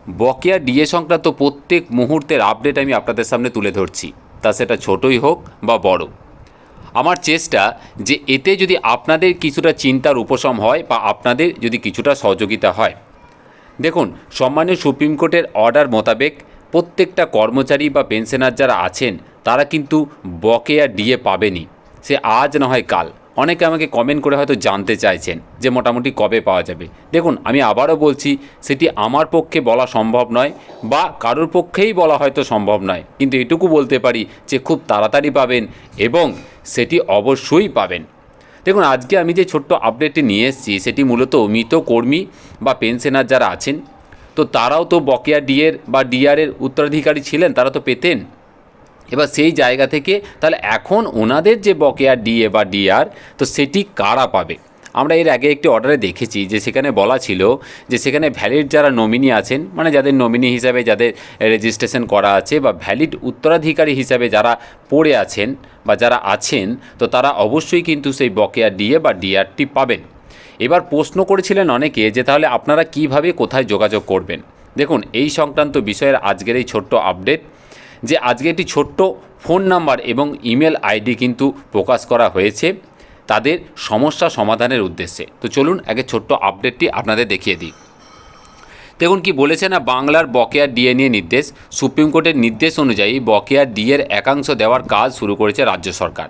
বকেয়া ডিএ সংক্রান্ত প্রত্যেক মুহূর্তের আপডেট আমি আপনাদের সামনে তুলে ধরছি, তা সেটা ছোটই হোক বা বড়। আমার চেষ্টা যে এতে যদি আপনাদের কিছুটা চিন্তার উপশম হয় বা আপনাদের যদি কিছুটা সহযোগিতা হয়। দেখুন, সম্মানীয় সুপ্রিম কোর্টের অর্ডার মোতাবেক প্রত্যেকটা কর্মচারী বা পেনশনার যারা আছেন তারা কিন্তু বকেয়া ডিএ পাবেনই, সে আজ না হয় কাল। অনেকে আমাকে কমেন্ট করে হয়তো জানতে চাইছেন যে মোটামুটি কবে পাওয়া যাবে। দেখুন, আমি আবারও বলছি, সেটি আমার পক্ষে বলা সম্ভব নয় বা কারোর পক্ষেই বলা হয়তো সম্ভব নয়, কিন্তু এটুকু বলতে পারি যে খুব তাড়াতাড়ি পাবেন এবং সেটি অবশ্যই পাবেন। দেখুন, আজকে আমি যে ছোট্ট আপডেটটি নিয়ে এসেছি সেটি মূলত মৃত কর্মী বা পেনশনার যারা আছেন, তো তারাও তো বকেয়া ডিএর বা ডিআরের উত্তরাধিকারী ছিলেন, তারা তো পেতেন। এবার সেই জায়গা থেকে তাহলে এখন ওনাদের যে বকেয়া ডিএ বা ডিআর, তো সেটি কারা পাবে? আমরা এর আগে একটি অর্ডারে দেখেছি যে সেখানে বলা ছিল যে সেখানে ভ্যালিড যারা নমিনি আছেন, মানে যাদের নমিনি হিসাবে যাদের রেজিস্ট্রেশন করা আছে বা ভ্যালিড উত্তরাধিকারী হিসাবে যারা পড়ে আছেন বা যারা আছেন, তো তারা অবশ্যই কিন্তু সেই বকেয়া ডিএ বা ডিআরটি পাবেন। এবার প্রশ্ন করেছিলেন অনেকে যে তাহলে আপনারা কিভাবে কোথায় যোগাযোগ করবেন। দেখুন, এই সংক্রান্ত বিষয়ের আজকের এই ছোট্ট আপডেট, যে আজকে একটি ছোট্ট ফোন নাম্বার এবং ইমেল আইডি কিন্তু প্রকাশ করা হয়েছে তাদের সমস্যা সমাধানের উদ্দেশ্যে। তো চলুন আগে ছোট্ট আপডেটটি আপনাদের দেখিয়ে দিই। দেখুন কি বলেছে না, বাংলার বকেয়া ডিএ নিয়ে নির্দেশ। সুপ্রিম কোর্টের নির্দেশ অনুযায়ী বকেয়া ডিএর একাংশ দেওয়ার কাজ শুরু করেছে রাজ্য সরকার।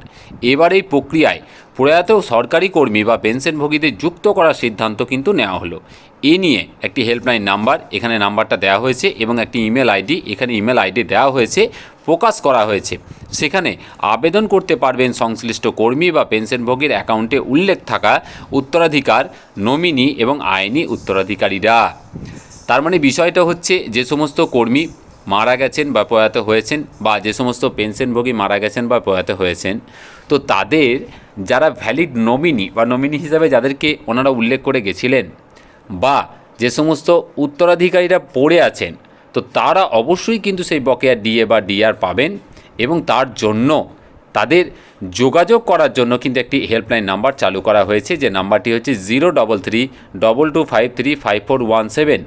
এবার এই প্রক্রিয়ায় প্রয়াত সরকারি কর্মী বা পেনশনভোগীদের যুক্ত করার সিদ্ধান্ত কিন্তু নেওয়া হলো। এ নিয়ে একটি হেল্পলাইন নাম্বার, এখানে নাম্বারটা দেওয়া হয়েছে, এবং একটি ইমেল আইডি, এখানে ইমেল আইডি দেওয়া হয়েছে, প্রকাশ করা হয়েছে। সেখানে আবেদন করতে পারবেন সংশ্লিষ্ট কর্মী বা পেনশনভোগীর অ্যাকাউন্টে উল্লেখ থাকা উত্তরাধিকার, নমিনি এবং আইনি উত্তরাধিকারীরা। তার মানে বিষয়টা হচ্ছে, যে সমস্ত কর্মী মারা গেছেন বা প্রয়াত হয়েছেন, বা যে সমস্ত পেনশনভোগী মারা গেছেন বা প্রয়াত হয়েছেন, তো তাদের যারা ভ্যালিড নমিনি বা নমিনি হিসাবে যাদেরকে ওনারা উল্লেখ করে গেছিলেন, বা যে সমস্ত উত্তরাধিকারীরা পড়ে আছেন, তো তারা অবশ্যই কিন্তু সেই বকেয়া ডিএ বা ডিআর পাবেন। এবং তার জন্য তাদের যোগাযোগ করার জন্য কিন্তু একটি হেল্পলাইন নাম্বার চালু করা হয়েছে, যে নাম্বারটি হচ্ছে 03322535417।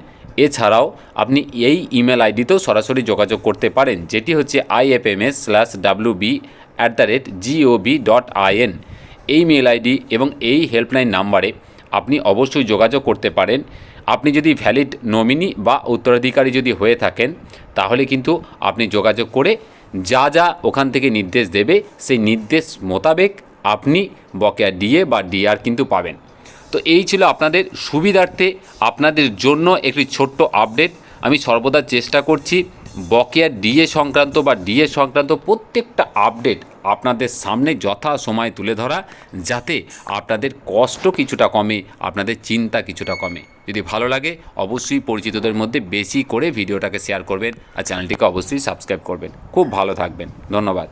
এছাড়াও আপনি এই ইমেল আইডিতেও সরাসরি যোগাযোগ করতে পারেন, যেটি হচ্ছে ifms/wb@gov.in। এই মেল আইডি এবং এই হেল্পলাইন নাম্বারে আপনি অবশ্যই যোগাযোগ করতে পারেন। আপনি যদি ভ্যালিড নমিনি বা উত্তরাধিকারী যদি হয়ে থাকেন, তাহলে কিন্তু আপনি যোগাযোগ করে যা যা ওখান থেকে নির্দেশ দেবে সেই নির্দেশ মোতাবেক আপনি বকেয়া ডিএ বা ডিআর কিন্তু পাবেন। তো এই ছিল আপনাদের সুবিধার্থে আপনাদের জন্য একটি ছোট্ট আপডেট। আমি সর্বদা চেষ্টা করছি বকেয়া ডিএ সংক্রান্ত বা ডিএ সংক্রান্ত প্রত্যেকটা আপডেট আপনাদের সামনে যথা সময় তুলে ধরা, যাতে আপনাদের কষ্ট কিছুটা কমে, আপনাদের চিন্তা কিছুটা কমে। যদি ভালো লাগে অবশ্যই পরিচিতদের মধ্যে বেশি করে ভিডিওটাকে শেয়ার করবেন আর চ্যানেলটিকে অবশ্যই সাবস্ক্রাইব করবেন। খুব ভালো থাকবেন, ধন্যবাদ।